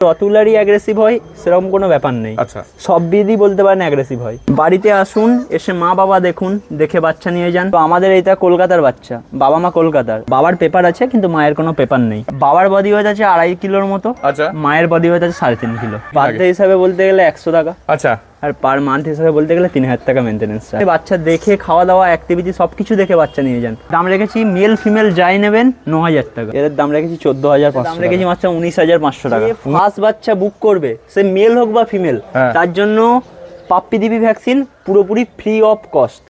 রতুলারই aggressive হয় সেরকম কোনো ব্যাপার নেই। আচ্ছা, সব ব্রিডই বলতে পারেন অ্যাগ্রেসিভ হয়। বাড়িতে আসুন, এসে মা বাবা দেখুন, দেখে বাচ্চা নিয়ে যান। তো আমাদের এইটা কলকাতার বাচ্চা, বাবা মা কলকাতার, বাবার পেপার আছে কিন্তু মায়ের কোনো পেপার নেই। বাবার বডি ওয়েট আছে 2.5 কিলোর মতো, আচ্ছা, মায়ের বডি ওয়েট আছে 3.5 কিলো। বার্থডে হিসাবে বলতে গেলে 100 টাকা, আচ্ছা, আর পার মান্থ হিসাবে বলতে গেলে 3000 টাকা মেনটেন্যান্স। বাচ্চা দেখে, খাওয়া দাওয়া, অ্যাক্টিভিটি সবকিছু দেখে বাচ্চা নিয়ে যান। দাম রেখেছি মেল ফিমেল যাই নেবেন 9000 টাকা, এর দাম রেখেছি 14500, দাম রেখেছি মাত্র 19500 টাকা। ফার্স্ট বাচ্চা বুক করবে, সে মেল হোক বা ফিমেল, তার জন্য পাপ্পি দিবি ভ্যাকসিন পুরোপুরি ফ্রি অফ কস্ট।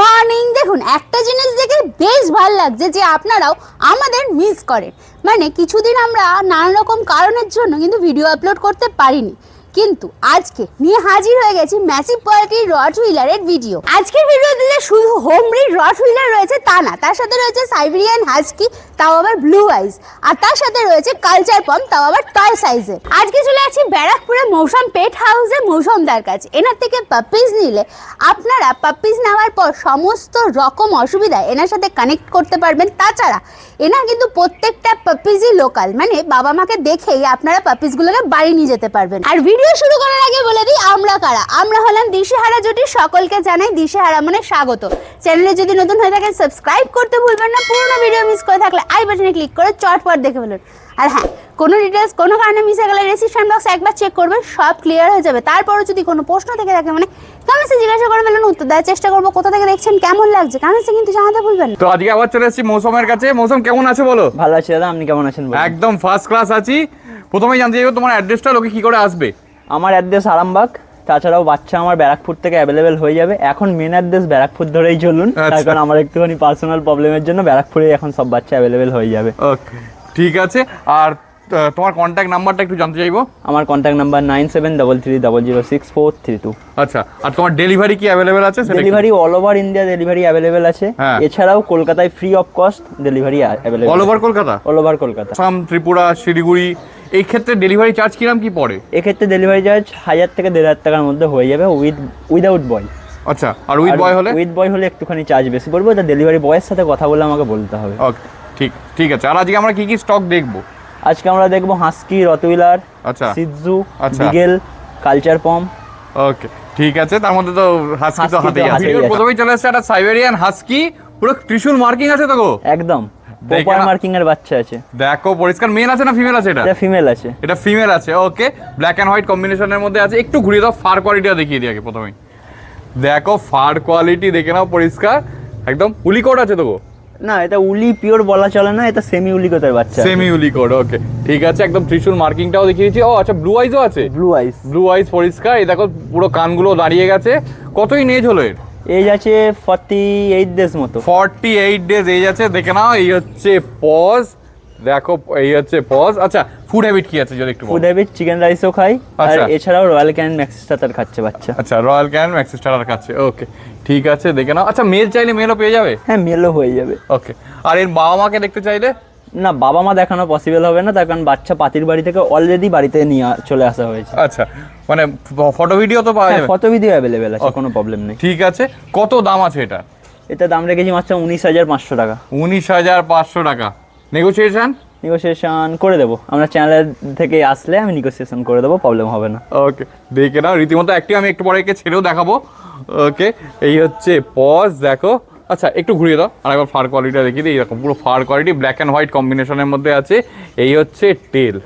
মর্নিং। দেখুন, একটা জিনিস দেখে বেশ ভালো লাগছে যে আপনারাও আমাদের মিস করেন। মানে কিছুদিন আমরা নানা রকম কারণের জন্য কিন্তু ভিডিও আপলোড করতে পারিনি, কিন্তু আজকে নিয়ে হাজির হয়ে গেছি ম্যাসিভ কোয়ালিটির রটহুইলারের ভিডিও। আজকের ভিডিওতে যে শুধু হোম ব্রিড রটহুইলার রয়েছে তা না, তার সাথে রয়েছে সাইবেরিয়ান হাস্কি, তাও আবার ব্লু আইজ, আর তার সাথে রয়েছে কালচার পম, তাও আবার টয় সাইজের। আজকে চলে আছি ব্যারাকপুরে মৌসুম পেট হাউসে মৌসুমদার কাছে। এনার থেকে পাপ্পিজ নিলে আপনারা পাপ্পিজ নেওয়ার পর সমস্ত রকম অসুবিধা এনার সাথে কানেক্ট করতে পারবেন। তাছাড়া এনার কিন্তু প্রত্যেকটা পাপ্পিজই লোকাল, মানে বাবা মাকে দেখেই আপনারা পাপ্পিজগুলোকে বাড়ি নিয়ে যেতে পারবেন। আর ভিডিও শুরু করার আগে বলে দিই আমরা কারা। আমরা হলাম দিশেহারা জুটি, সকলকে জানাই দিশেহারা মানে স্বাগত। চ্যানেলে যদি নতুন হয়ে থাকেন সাবস্ক্রাইব করতে ভুলবেন না। পুরোনো ভিডিও মিস করে থাকলে আই বাটনে ক্লিক করে চটপট দেখে ফেলুন। আর হ্যাঁ, কোনো ডিটেলস কোনো কারণে মিস হয়ে গেলে রেসিপশন বক্স একবার চেক করবেন, সব ক্লিয়ার হয়ে যাবে। তারপরে যদি কোনো প্রশ্ন থেকে থাকে মানে কমেন্টসে জিজ্ঞাসা করে ফেলুন, উত্তর দেওয়ার চেষ্টা করবো। কোথা থেকে দেখছেন, কেমন লাগছে কমেন্টসে কিন্তু জানাতে ভুলবেন না। তো আজকে আবার চলে এসেছি মৌসুমের কাছে। মৌসুম কেমন আছে বলো? ভালো আছি দাদা, আপনি কেমন আছেন? একদম ফার্স্ট ক্লাস আছি। প্রথমেই জানতে চাইবো তোমার অ্যাড্রেসটা, লোকে কি করে আসবে? আমার অ্যাড্রেস আরামবাগ, তাছাড়াও বাচ্চা আমার ব্যারাকপুর থেকে অ্যাভেলেবেল হয়ে যাবে। এখন মেন অ্যাড্রেস ব্যারাকপুর ধরেই চলুন, তার কারণ আমার একটুখানি পার্সোনাল প্রবলেমের জন্য ব্যারাকপুরে এখন সব বাচ্চা অ্যাভেলেবেল হয়ে যাবে। ওকে, ঠিক আছে। আর তোমার কন্ট্যাক্ট নাম্বারটা একটু জানতে চাইবো। আমার কন্ট্যাক্ট নাম্বার 9733006432। আচ্ছা, আর তোমার ডেলিভারি কি অ্যাভেলেবেল আছে? Delivery all over India delivery available আছে। এছাড়াও কলকাতায় free of cost delivery available. All over Kolkata? All over Kolkata, Assam, Tripura, Siliguri. এই ক্ষেত্রে ডেলিভারি চার্জ কিরকম কি পড়ে? এক্ষেত্রে ডেলিভারি চার্জ 1000 থেকে 1500 টাকার মধ্যে হয়ে যাবে উইদাউট বয়। আচ্ছা, আর উইথ বয় হলে? উইথ বয় হলে একটুখানি চার্জ বেশি পড়বে, ওটা ডেলিভারি বয়ের সাথে কথা বলে আমাকে বলতে হবে। ওকে, ঠিক আছে। আর আজকে আমরা কি কি স্টক দেখবো? আজকে আমরা দেখবো হাস্কি, রটহুইলার, আচ্ছা, সিটজু, আচ্ছা, বিগেল, কালচার পম। ওকে, ঠিক আছে। তার মধ্যে তো হাস্কি তো হাতেই আছে। প্রথমেই চলে আসছে একটা সাইবেরিয়ান হাস্কি, পুরো ত্রিশূল মার্কিং আছে তো গো? একদম প্রপার মার্কিং এর বাচ্চা আছে। দেখো পরিষ্কার। মেল আছে না ফিমেল আছে? এটা ফিমেল আছে। এটা ফিমেল আছে। ওকে, ব্ল্যাক এন্ড হোয়াইট কম্বিনেশনের মধ্যে আছে। একটু ঘুরিয়ে দাও, ফার কোয়ালিটিটা দেখিয়ে দিই আগে প্রথমেই। দেখো ফার কোয়ালিটি দেখে নাও, পরিষ্কার একদম। উলি কোড আছে তো গো? না, এটা উলি পিওর বলা চলে না, এটা সেমি উলি কোটের বাচ্চা। সেমি উলি কোড, ওকে, ঠিক আছে। একদম ত্রিশূল মার্কিংটাও দেখিয়ে দিচ্ছি। ও আচ্ছা, ব্লু আইজও আছে? ব্লু আইজ পরিষ্কার। এই দেখো পুরো কানগুলো দাঁড়িয়ে গেছে। কতই এজ হলো এর? এজ আছে 48 ডেজ মতো। 48 ডেজ এজ আছে, দেখে নাও। এই হচ্ছে পজ, দেখো এই হচ্ছে পজ। আচ্ছা, ফুড হ্যাবিট কি আছে যদি একটু বলো? ফুড হ্যাবিট চিকেন রাইসও খাই, আর এছাড়াও রয়্যাল ক্যান ম্যাক্স স্টার্টার খাচ্ছে বাচ্চা। আচ্ছা, রয়্যাল ক্যান ম্যাক্স স্টার্টার খাচ্ছে। ওকে, ঠিক আছে, দেখে নাও। আচ্ছা, মেল চাইলে মেলও পেয়ে যাবে? হ্যাঁ, মেলও হয়ে যাবে। ওকে, আর এর বাবা মাকে দেখতে চাইলে? না, বাবা মা দেখানো পসিবল হবে না, তার কারণ বাচ্চা পাতির বাড়ি থেকে অলরেডি বাড়িতে নিয়ে চলে আসা হয়েছে। আচ্ছা, মানে ফটো ভিডিও তো পাওয়া যাবে? ফটো ভিডিও অ্যাভেলেবেল আছে, কোনো প্রবলেম নেই। ঠিক আছে। কত দাম আছে এটা? এটা দাম রেখেছি মাত্র 19500 টাকা। 19500 টাকা। নেগোসিয়েশন করে দেবো, আমরা চ্যানেলের থেকে আসলে আমি নেগোসিয়েশন করে দেবো, প্রবলেম হবে না। ওকে, দেখে নাও রীতিমতো অ্যাক্টিভ। আমি একটু পরে একে ছেড়েও দেখাবো। ওকে, এই হচ্ছে পজ, দেখো। আচ্ছা, একটু ঘুরিয়ে দাও, আর একবার ফার কোয়ালিটিটা দেখিয়ে দিই। এরকম পুরো fur quality black and white কম্বিনেশনের মধ্যে আছে। এই হচ্ছে টেল,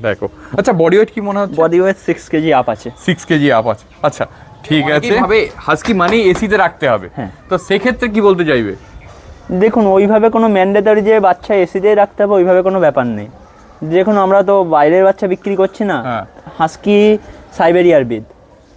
দেখো। আচ্ছা, বডি ওয়েট কি মনে হচ্ছে? বডি ওয়েট 6 কেজি আপ আছে। 6 কেজি আপ আছে। আচ্ছা, ঠিক আছে। ভাবে হাস্কি মানে এসিতে রাখতে হবে। হ্যাঁ, তো সেক্ষেত্রে কি বলতে চাইবে? দেখুন, ওইভাবে কোনো ম্যান্ডেটরি যে বাচ্চা এসিতেই রাখতে হবে ওইভাবে কোনো ব্যাপার নেই। দেখুন, আমরা তো বাইরের বাচ্চা বিক্রি করছি না, হাস্কি সাইবেরিয়ার বিদ,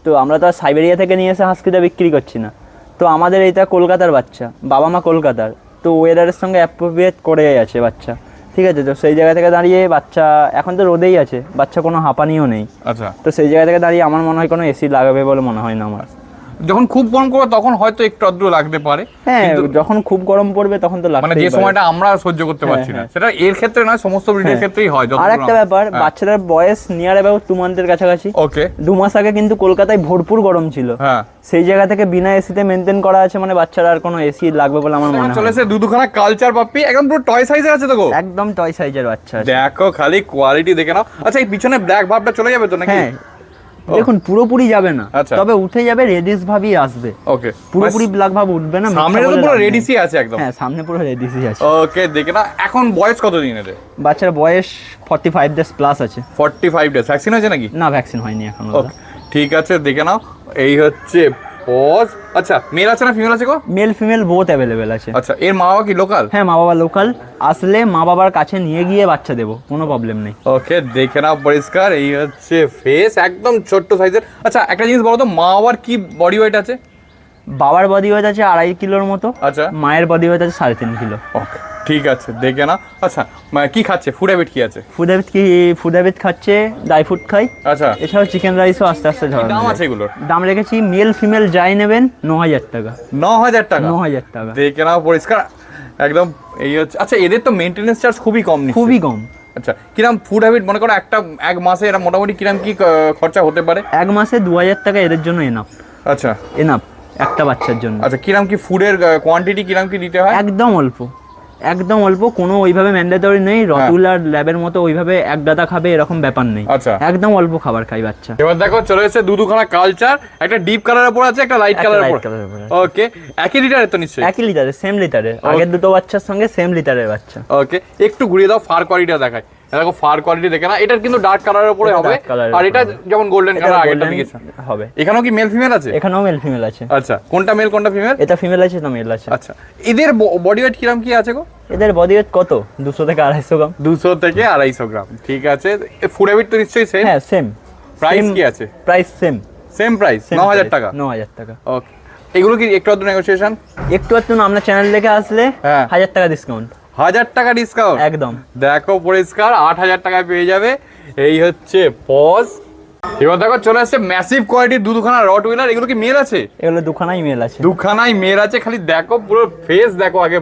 তো আমরা তো আর সাইবেরিয়া থেকে নিয়ে এসে হাস্কিটা বিক্রি করছি না। তো আমাদের এটা কলকাতার বাচ্চা, বাবা মা কলকাতার, তো ওয়েদারের সঙ্গে অ্যাপ্রোপ্রিয়েট করে আছে বাচ্চা। ঠিক আছে, তো সেই জায়গা থেকে দাঁড়িয়ে বাচ্চা এখন তো রোদেই আছে, বাচ্চা কোনো হাঁপানিও নেই। আচ্ছা, তো সেই জায়গা থেকে দাঁড়িয়ে আমার মনে হয় কোনো এসি লাগাবে বলে মনে হয় না আমার। যখন খুব গরম করবে তখন হয়তো একটু আদ্র লাগতে পারে। হ্যাঁ, যখন খুব গরম পড়বে তখন তো লাগতেই মানে পারে। যে সময়টা আমরা সহ্য করতে পারছি না, সেটা এর ক্ষেত্রে নয়, সমস্ত ব্রিডের ক্ষেত্রেই হয়। আর একটা ব্যাপার, বাচ্চাটার বয়স নিয়ার অ্যাবাউট 2 মান্থের কাছাকাছি। ওকে, 2 মাস আগে কিন্তু কলকাতায় ভরপুর গরম ছিল, হ্যাঁ, সেই জায়গা থেকে বিনা এসিতে মেনটেন করা আছে, মানে বাচ্চারা আর কোনো এসি লাগবে বলে আমার মনে হয় চলে এসে দুখানা কালচার পাপ্পি, একদম পুরো টয় সাইজের আছে তো গো, একদম টয় সাইজের বাচ্চা আছে। দেখো খালি কোয়ালিটি দেখে নাও। আচ্ছা, এই পিছনে ব্ল্যাক ভাবটা চলে যাবে তো নাকি? হ্যাঁ, দেখুন পুরোপুরি যাবে না, আচ্ছা। তবে উঠে যাবে, রেডিশ ভাবই আসবে। ওকে, পুরোপুরি ব্ল্যাক ভাব উঠবে না, সামনে তো পুরো রেডিসই আছে একদম। হ্যাঁ, সামনে পুরো রেডিসই আছে। ওকে, দেখে না। এখন বয়স কত দিন এদের? বাচ্চার বয়স 45 ডেজ প্লাস আছে। 45 ডেজ। ভ্যাকসিন আছে নাকি? না, ভ্যাকসিন হয়নি এখন। ওকে, ঠিক আছে, দেখে নাও। এই হচ্ছে পজ। আচ্ছা, মেল আছে না ফিমেল আছে গো? মেল ফিমেল বোথ অ্যাভেলেবেল আছে। আচ্ছা, এর মা বাবা কি লোকাল? হ্যাঁ, মা বাবা লোকাল, আসলে মা বাবার কাছে নিয়ে গিয়ে বাচ্চা দেবো, কোনো প্রবলেম নেই। ওকে, দেখে নাও পরিষ্কার। এই হচ্ছে ফেস, একদম ছোট্ট সাইজের। আচ্ছা, একটা জিনিস বলো তো, মা বাবার কি বডি ওয়েট আছে? বাবার বডি ওয়েট আছে 2.5 কিলোর মতো। আচ্ছা, মায়ের বডি ওয়েট আছে 3.5 কিলো। ওকে, ঠিক আছে, দেখে নাও। আচ্ছা, কি খাচ্ছে? ফুড হ্যাবিট কি আছে? ফুড হ্যাবিট খাচ্ছে, ড্রাই ফ্রুট খাই। আচ্ছা, এছাড়াও চিকেন রাইসও আস্তে আস্তে কি ধরানো দাম যায়। আছে এগুলোর? দাম রেখেছি, মেল ফিমেল যাই নেবেন 9,000 টাকা। 9,000 টাকা? 9,000 টাকা, দেখে নাও পরিষ্কার একদম। এই হচ্ছে, আচ্ছা, এদের তো মেইনটেনেন্স চার্জ খুবই কম নিচ্ছে। খুবই কম। আচ্ছা, কিরাম ফুড হ্যাবিট মনে করো এক মাসে এরা মোটামুটি কিরাম কি খরচা হতে পারে? এক মাসে 2,000 টাকা এদের জন্য এনাফ। আচ্ছা, এনাফ একটা বাচ্চার জন্য। আচ্ছা, কিরাম কি ফুডের কোয়ান্টিটি কিরাম কি দিতে হয়? একদম অল্প, একদম অল্প, কোনো ওইভাবে ম্যান্ডেটরি নেই। রতুলার ল্যাবের মতো ওইভাবে এক গাদা খাবে এরকম ব্যাপার নেই। আচ্ছা, একদম অল্প খাবার খাই বাচ্চা। এবার দেখো চলে এসেছে দুখানা কালচার, একটা ডিপ কালারের উপর আছে, একটা লাইট কালারের উপর। ওকে, একই লিটারের তো নিশ্চয়ই? একই লিটারের, সেম লিটারের, আগের দুটো বাচ্চার সঙ্গে সেম লিটারের বাচ্চা। ওকে, একটু ঘুরিয়ে দাও, ফার কোয়ালিটিটা দেখায়। দেখো ফার কোয়ালিটি দেখে না, এটার কিন্তু ডার্ক কালারের উপরে হবে, আর এটা যেমন গোল্ডেন কালার আগেরটা দিয়েছে হবে। এখানেও কি মেল ফিমেল আছে? এখানেও মেল ফিমেল আছে। আচ্ছা, কোনটা মেল কোনটা ফিমেল? এটা ফিমেল আছে, এটা মেল আছে। আচ্ছা, এদের বডি ওয়েট কিরকম কি আছে গো? এদের বডি ওয়েট কত? 200 থেকে 250 গ্রাম। 200 থেকে 250 গ্রাম, ঠিক আছে। ফুড হ্যাবিট তো নিশ্চয়ই সেম? হ্যাঁ, সেম। প্রাইস কি আছে? প্রাইস সেম প্রাইস 9,000 টাকা। 9,000 টাকা। ওকে, এগুলো কি একটু আধটু নেগোসিয়েশন? একটু না, আপনার চ্যানেল দেখে আসলে 1000 টাকা ডিসকাউন্ট। 1000 টাকা ডিসকাউন্ট একদম। দেখো পরিষ্কার 8,000 টাকায় পেয়ে যাবে। এই হচ্ছে পজ। এবার দেখো চলে আসছে ম্যাসিভ কোয়ালিটির দুখানা রট হুইলার। এগুলো কি মেল আছে? এগুলো দুখানাই মেল আছে। দুখানাই মেল আছে। খালি দেখো পুরো ফেস দেখো, আগে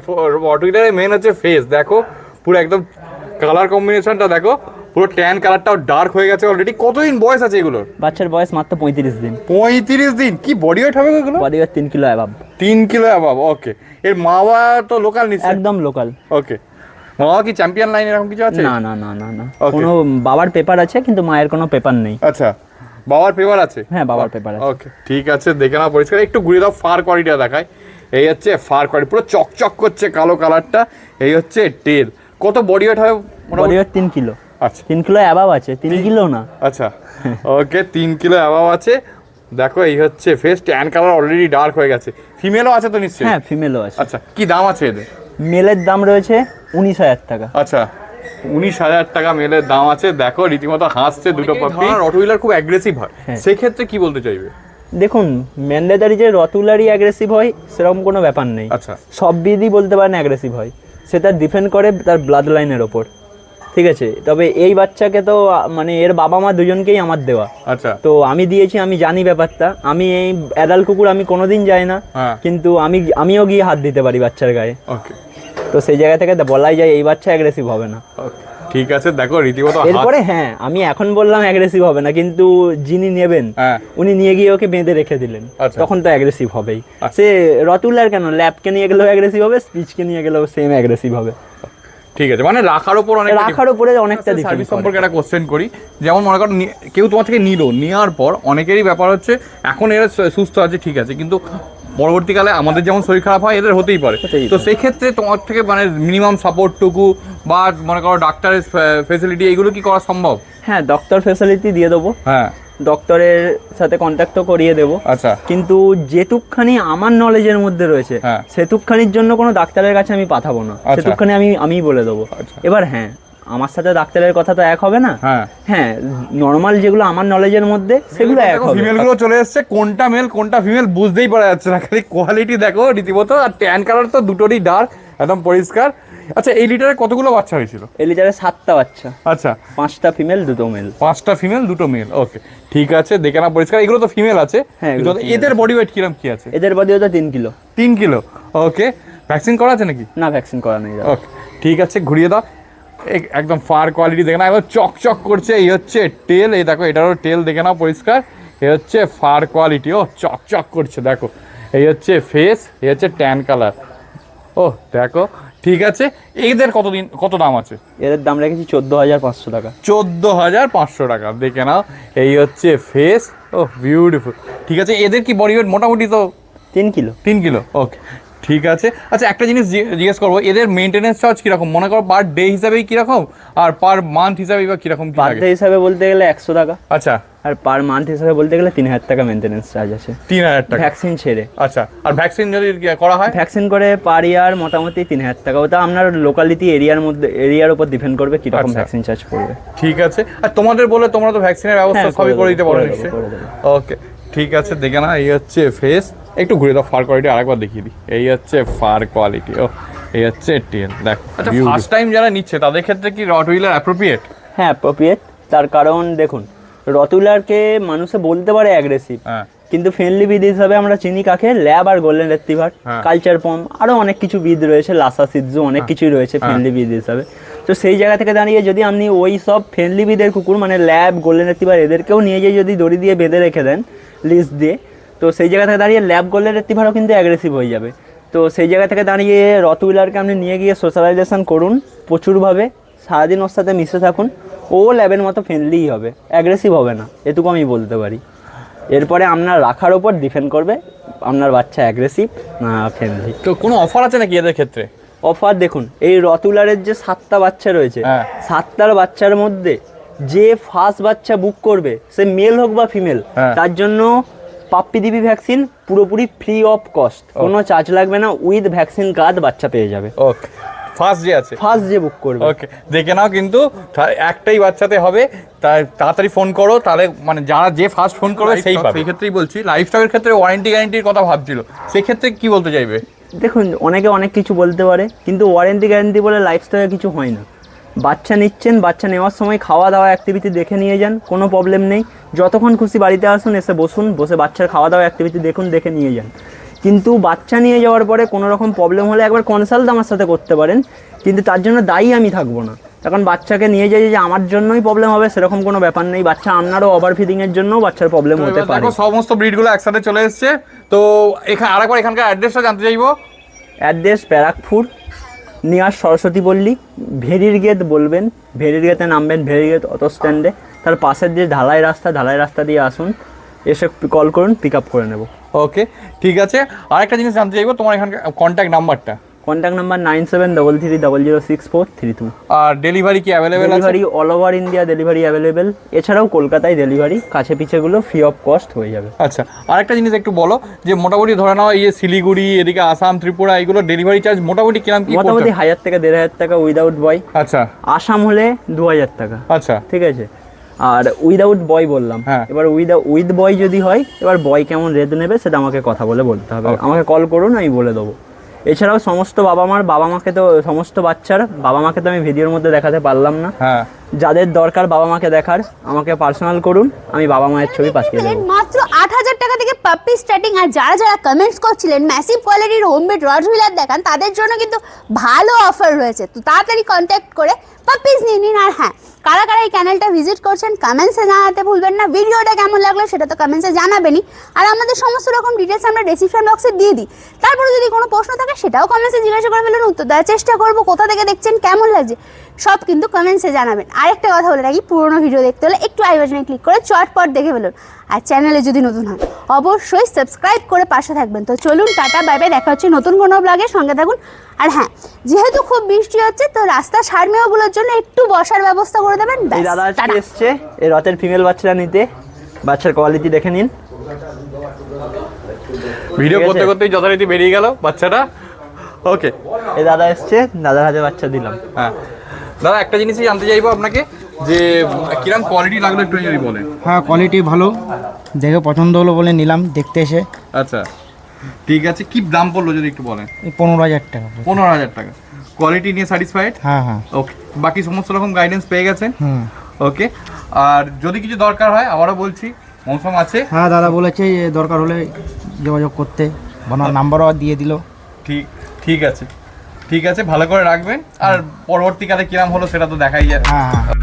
রট হুইলারের মেন হচ্ছে ফেস। দেখো পুরো একদম কালার কম্বিনেশনটা দেখো, পুরো ট্যান কালারটাও ডার্ক হয়ে গেছে অলরেডি। কতদিন বয়স আছে এগুলোর? বাচ্চার বয়স মাত্র 35 দিন। 35 দিন? কি বডি ওয়েট হবে এগুলো? Body weight 3 kilo above. 3 kilo above. Okay, এর মা বাবা তো লোকাল নিচ্ছে? একদম লোকাল। ওকে, মা বাবা কি চ্যাম্পিয়ন লাইন এরকম কিছু আছে? না না না না না, কোনো বাবার পেপার আছে কিন্তু মায়ের কোনো পেপার নেই। আচ্ছা, বাবার পেপার আছে? হ্যাঁ, বাবার পেপার আছে। ওকে, ঠিক আছে, দেখে নাও পরিষ্কার। একটু ঘুরে দাও, ফার কোয়ালিটিটা দেখায়। এই হচ্ছে ফার কোয়ালিটি, পুরো চকচক করছে কালো কালারটা। এই হচ্ছে টেল। কত বডি ওয়েট হবে? Body weight 3 kilo. আচ্ছা, 3 কিলো অ্যাবাভ আছে, 3 কিলো না। আচ্ছা, ওকে, 3 কিলো অ্যাবাভ আছে। দেখো এই হচ্ছে face, tan colour already dark হয়ে গেছে। ফিমেলও আছে তো নিশ্চয়ই? হ্যাঁ, ফিমেলও আছে। আচ্ছা, কি দাম আছে এদের? মেলের দাম রয়েছে 19,000 টাকা। আচ্ছা, 19,000 টাকা মেলের দাম আছে। দেখো রীতিমতো হাসছে দুটো পাপি। রট হুইলার খুব অ্যাগ্রেসিভ হয়, সেক্ষেত্রে কি বলতে চাইবে? দেখুন, ম্যান্ডেটারি যে রতুলারই অ্যাগ্রেসিভ হয় সেরকম কোনো ব্যাপার নেই। আচ্ছা, সব ব্রিডই বলতে পারেন অ্যাগ্রেসিভ হয়, সেটা ডিপেন্ড করে তার ব্লাড লাইনের ওপর। ঠিক আছে, তবে এই বাচ্চাকে তো মানে এর বাবা মা দুজনকেই আমার দেওয়া। আচ্ছা, তো আমি দিয়েছি, আমি জানি ব্যাপারটা। আমি এই অ্যাডাল্ট কুকুর আমি কোনোদিন যাই না, কিন্তু আমিও গিয়ে হাত দিতে পারি বাচ্চার গায়ে। ওকে, তো সেই জায়গা থেকে বলাই যায় এই বাচ্চা অ্যাগ্রেসিভ হবে না। ঠিক আছে, দেখো রীতিমতো। এরপরে হ্যাঁ, আমি এখন বললাম অ্যাগ্রেসিভ হবে না, কিন্তু যিনি নেবেন উনি নিয়ে গিয়ে ওকে বেঁধে রেখে দিলেন, তখন তো অ্যাগ্রেসিভ হবেই। সে রতুলার কেন, ল্যাবকে নিয়ে গেলেও অ্যাগ্রেসিভ হবে, স্পিচকে নিয়ে গেলেও সেম অ্যাগ্রেসিভ হবে। ঠিক আছে, মানে রাখার উপর অনেকটা সার্ভিস সম্পর্কে একটা কোশ্চেন করি। যেমন মনে করো কেউ তোমার থেকে নেওয়ার পর অনেকেরই ব্যাপার হচ্ছে এখন এরা সুস্থ আছে, ঠিক আছে, কিন্তু পরবর্তীকালে আমাদের যেমন শরীর খারাপ হয় এদের হতেই পারে। তো সেই ক্ষেত্রে তোমার থেকে মানে মিনিমাম সাপোর্টটুকু বা মনে করো ডাক্তারের ফেসিলিটি এইগুলো কি করা সম্ভব? হ্যাঁ, ডক্টর ফেসিলিটি দিয়ে দেবো। হ্যাঁ, ডক্টরের সাথে কন্ট্যাক্টও করিয়ে দেবো। আচ্ছা, কিন্তু যেটুকখানি আমার নলেজের মধ্যে রয়েছে সেটুকখানির জন্য কোনো ডাক্তারের কাছে আমি পাঠাবো না, সেটুকখানি আমিই বলে দেবো। এবার হ্যাঁ, আমার সাথে ডাক্তারের কথা তো এক হবে না। হ্যাঁ, নর্মাল যেগুলো আমার নলেজের মধ্যে সেগুলো এক হবে। ফিমেলগুলো চলে এসেছে, কোনটা মেল কোনটা ফিমেল বুঝতেই পারা যাচ্ছে না, খালি কোয়ালিটি দেখো রীতিমতো। আর ট্যান কালার তো দুটোরই ডার্ক, একদম পরিষ্কার। আচ্ছা এই লিটারে কতগুলো বাচ্চা হয়েছিল? এই লিটারে 7টা বাচ্চা, আচ্ছা 5টা ফিমেল 2টো মেল। 5টা ফিমেল 2টো মেল, ওকে ঠিক আছে, দেখে না পরিষ্কার। এগুলো তো ফিমেল আছে। হ্যাঁ, এগুলো female এদের বডি ওয়েট কিরকম কি আছে? এদের বডিও তো 3 কিলো। 3 কিলো, ওকে। ভ্যাকসিন করা আছে নাকি? না, ভ্যাকসিন করা নেই। ওকে ঠিক আছে, ঘুরিয়ে দাও। একদম ফার কোয়ালিটি দেখে না, একদম চকচক করছে। এই হচ্ছে টেল, এই দেখো এটারও টেল দেখে নাও পরিষ্কার। এই হচ্ছে ফার কোয়ালিটি, ও চকচক করছে দেখো। এই হচ্ছে ফেস, এই হচ্ছে ট্যান কালার, ও দেখো ঠিক আছে। এদের কত দাম আছে? এদের দাম রেখেছি 14,500 টাকা। 14,500 টাকা, দেখে নাও। এই হচ্ছে ফেস, ও বিউটিফুল। ঠিক আছে, এদের কি বডি ওয়েট মোটামুটি তো 3 কিলো। 3 কিলো, ওকে ঠিক আছে। আচ্ছা একটা জিনিস জিজ্ঞেস করবো, এদের মেনটেনেন্স চার্জ কিরকম? মনে করো পার ডে হিসাবেই কিরকম, আর পার মান্থ হিসাবে বা কিরকম? পার ডে হিসাবে বলতে গেলে 100 টাকা, আচ্ছা। আর পার মান্থ হিসাবে বলতে গেলে 3,000 টাকা মেনটেনেন্স চার্জ আছে। 3,000 টাকা ভ্যাকসিন ছেড়ে। আচ্ছা, আর ভ্যাকসিন যদি করা হয়? ভ্যাকসিন করে পার ইয়ার মোটামুটি 3,000 টাকা। ওটা আপনার লোকালিটি এরিয়ার উপর ডিপেন্ড করবে কিরকম ভ্যাকসিন চার্জ পড়বে। ঠিক আছে। আর তোমাদের বলে তোমরা তো ভ্যাকসিনের ব্যবস্থা সবই করে দিতে পারো নিশ্চয়ই? ওকে ঠিক আছে, দেখে না। এই হচ্ছে ফেস, একটু ঘুরে দাও ফার কোয়ালিটি আরেকবার দেখিয়ে দিই। এই হচ্ছে ফার কোয়ালিটি, ও এই হচ্ছে টেল দেখো। আচ্ছা ফার্স্ট টাইম যারা নিচ্ছে তাদের ক্ষেত্রে কি রটউইলার অ্যাপ্রোপ্রিয়েট? হ্যাঁ অ্যাপ্রোপ্রিয়েট, তার কারণ দেখুন রটউইলারকে মানুষে বলতে পারে অ্যাগ্রেসিভ, হ্যাঁ, কিন্তু ফ্রেন্ডলি ব্রিড হিসাবে আমরা চিনি কাকে? ল্যাব আর গোল্ডেন রিট্রিভার, কালচার পম, আরও অনেক কিছু ব্রিড রয়েছে, লাসা সিৎজু, অনেক কিছুই রয়েছে ফ্রেন্ডলি ব্রিড হিসাবে। তো সেই জায়গা থেকে দাঁড়িয়ে যদি আপনি ওই সব ফ্রেন্ডলি ব্রিডের কুকুর মানে ল্যাব, গোল্ডেন রিট্রিভার এদেরকেও নিয়ে যেয়ে যদি দড়ি দিয়ে বেঁধে রেখে দেন লিস্ট দিয়ে, তো সেই জায়গা থেকে দাঁড়িয়ে ল্যাব, গোল্ডেন রিট্রিভারও কিন্তু অ্যাগ্রেসিভ হয়ে যাবে। তো সেই জায়গা থেকে দাঁড়িয়ে রটউইলারকে আপনি নিয়ে গিয়ে সোশ্যালাইজেশন করুন প্রচুরভাবে, সারাদিন ওর সাথে মিশে থাকুন, ও ল্যাবের মতো ফ্রেন্ডলিই হবে, অ্যাগ্রেসিভ হবে না, এটুকু আমি বলতে পারি। এরপরে আপনার রাখার ওপর ডিপেন্ড করবে আপনার বাচ্চা অ্যাগ্রেসিভ না ফ্রেন্ডলি। তো কোনো অফার আছে নাকি এদের ক্ষেত্রে? অফার দেখুন, এই রটউইলারের যে 7টা বাচ্চা রয়েছে, 7টার বাচ্চার মধ্যে যে ফার্স্ট বাচ্চা বুক করবে সে মেল হোক বা ফিমেল, তার জন্য পাপ্পি দিবি ভ্যাকসিন পুরোপুরি ফ্রি অফ কস্ট, কোনো চার্জ লাগবে না, উইথ ভ্যাকসিন কার্ড বাচ্চা পেয়ে যাবে। ওকে, ফার্স্ট যে আছে, ফার্স্ট যে বুক করবে। ওকে দেখে নাও, কিন্তু একটাই বাচ্চাতে হবে, তাই তাড়াতাড়ি ফোন করো, তাহলে মানে যারা যে ফার্স্ট ফোন করবে সেই পাবে। সেই ক্ষেত্রেই বলছি, লাইফস্টাইলের ক্ষেত্রে ওয়ারেন্টি গ্যারান্টির কথা ভাবছিল, সেক্ষেত্রে কি বলতে চাইবে? দেখুন অনেকে অনেক কিছু বলতে পারে, কিন্তু ওয়ারেন্টি গ্যারান্টি বলে লাইফস্টাইলে কিছু হয় না। বাচ্চা নিচ্ছেন, বাচ্চা নেওয়ার সময় খাওয়া দাওয়া অ্যাক্টিভিটি দেখে নিয়ে যান, কোনো প্রবলেম নেই। যতক্ষণ খুশি বাড়িতে আসুন, এসে বসুন, বসে বাচ্চার খাওয়া দাওয়া অ্যাক্টিভিটি দেখুন, দেখে নিয়ে যান। কিন্তু বাচ্চা নিয়ে যাওয়ার পরে কোনো রকম প্রবলেম হলে একবার কনসাল্ট আমার সাথে করতে পারেন, কিন্তু তার জন্য দায়ী আমি থাকবো না। তখন বাচ্চাকে নিয়ে যাই যে আমার জন্যই প্রবলেম হবে সেরকম কোনো ব্যাপার নেই, বাচ্চা আপনারও ওভার ফিডিংয়ের জন্য বাচ্চার প্রবলেম হতে পারে। সমস্ত ব্রিডগুলো একসাথে চলে এসছে। তো আরেকবার এখানকার অ্যাড্রেসটা জানতে চাইবো। অ্যাড্রেস ব্যারাকপুর, নিয়ার সরস্বতী পল্লী, ভেরির গেট বলবেন, ভেরির গেটে নামবেন, ভেরির গেট অটো স্ট্যান্ডে, তার পাশের যে ঢালাই রাস্তা দিয়ে আসুন, এসে কল করুন, পিক আপ করে নেব। ওকে ঠিক আছে। আরেকটা জিনিস জানতে চাইবো, তোমার এখানকার কন্ট্যাক্ট নাম্বারটা? Contact number 9733006432। আর ডেলিভারি কি অ্যাভেলেবেল আছে? Delivery all over India delivery available, এছাড়াও কলকাতায় ডেলিভারি, কাছে পিছেগুলো ফ্রি অফ কস্ট হয়ে যাবে। আচ্ছা, আরেকটা জিনিস একটু বলো, যে মোটামুটি ধরে নাও এই শিলিগুড়ি, এদিকে আসাম, ত্রিপুরা, এইগুলো ডেলিভারি চার্জ মোটামুটি কিরকম কি? মোটামুটি 1000 থেকে 1500 টাকা উইদাউট বয়। আচ্ছা। আসাম হলে 2000 টাকা। আচ্ছা ঠিক আছে। আর উইদাউট বয় বললাম, এবার উইথ বয় যদি হয়, এবার বয় কেমন রেট নেবে সেটা আমাকে কথা বলে বলতে হবে, আমাকে কল করুন, আমি বলে দেবো। এছাড়াও সমস্ত বাবা মাকে তো, সমস্ত বাচ্চার বাবা মাকে তো আমি ভিডিওর মধ্যে দেখাতে পারলাম না, যাদের দরকার বাবা মাকে দেখার আমাকে পার্সোনাল করুন, আমি বাবা মায়ের ছবি পাঠিয়ে দেবো। মাত্র 8000 টাকা থেকে পাপ্পি স্টার্টিং। আর যারা কমেন্টস করছিলেন ম্যাসিভ কোয়ালিটির হোমমেড রটউইলার দেখান, তাদের জন্য কিন্তু ভালো অফার রয়েছে, তো তাড়াতাড়ি কন্ট্যাক্ট করে পাপ্পিজ নিয়ে নিন। আর হ্যাঁ, কারা কারা এই চ্যানেলটা ভিজিট করছেন কমেন্টসে জানাতে ভুলবেন না। ভিডিওটা কেমন লাগলো সেটা তো কমেন্টসে জানাবেনই, আর আমাদের সমস্ত রকম ডিটেলস আমরা ডেসক্রিপশন বক্সে দিয়ে দিই। তারপরে যদি কোনো প্রশ্ন থাকে সেটাও কমেন্টসে জিজ্ঞাসা করে ফেলুন, উত্তর দেওয়ার চেষ্টা করবো। কোথা থেকে দেখছেন, কেমন লাগছে, সব কিন্তু কমেন্টসে জানাবেন। আরেকটা কথা বলে রাখি, পুরোনো ভিডিও দেখতে হলে একটু আই বাটনে ক্লিক করে চটপট দেখে ফেলুন, আর চ্যানেলে যদি নতুন হয় অবশ্যই সাবস্ক্রাইব করে পাশে থাকবেন। তো চলুন, টাটা, বাই বাই, দেখা হচ্ছে নতুন কোনো ব্লগের সঙ্গে থাকুন। আর হ্যাঁ, যেহেতু খুব বৃষ্টি হচ্ছে, তো রাস্তা সারমেয়গুলোর জন্য একটু বসার ব্যবস্থা করে দেবেন। এই দাদা এসছে এই রথের ফিমেল বাচ্চাটা নিতে, বাচ্চার কোয়ালিটি দেখে নিন। ভিডিও করতে করতেই যথারীতি বেরিয়ে গেল বাচ্চাটা। ওকে, এই দাদা এসছে, দাদার হাতে বাচ্চা দিলাম। হ্যাঁ দাদা, একটা জিনিসই জানতে চাইবো আপনাকে, যে কিরকম কোয়ালিটি লাগলো একটু যদি বলেন। হ্যাঁ, কোয়ালিটি ভালো, দেখে পছন্দ হলো বলে নিলাম দেখতে এসে। আচ্ছা ঠিক আছে, কি দাম পড়লো যদি একটু বলেন? 15,000 টাকা। 15,000 টাকা, কোয়ালিটি নিয়ে স্যাটিসফাইড? হ্যাঁ হ্যাঁ। ওকে, বাকি সমস্ত রকম গাইডেন্স পেয়ে গেছেন? হুম। ওকে, আর যদি কিছু দরকার হয় আবারও বলছি মৌসুম আছে। হ্যাঁ দাদা বলেছে যে দরকার হলে যোগাযোগ করতে, ওনার নাম্বারও দিয়ে দিল। ঠিক আছে, ঠিক আছে, ভালো করে রাখবেন। আর পরবর্তীকালে কিরাম হলো সেটা তো দেখাই যায়। হ্যাঁ হ্যাঁ।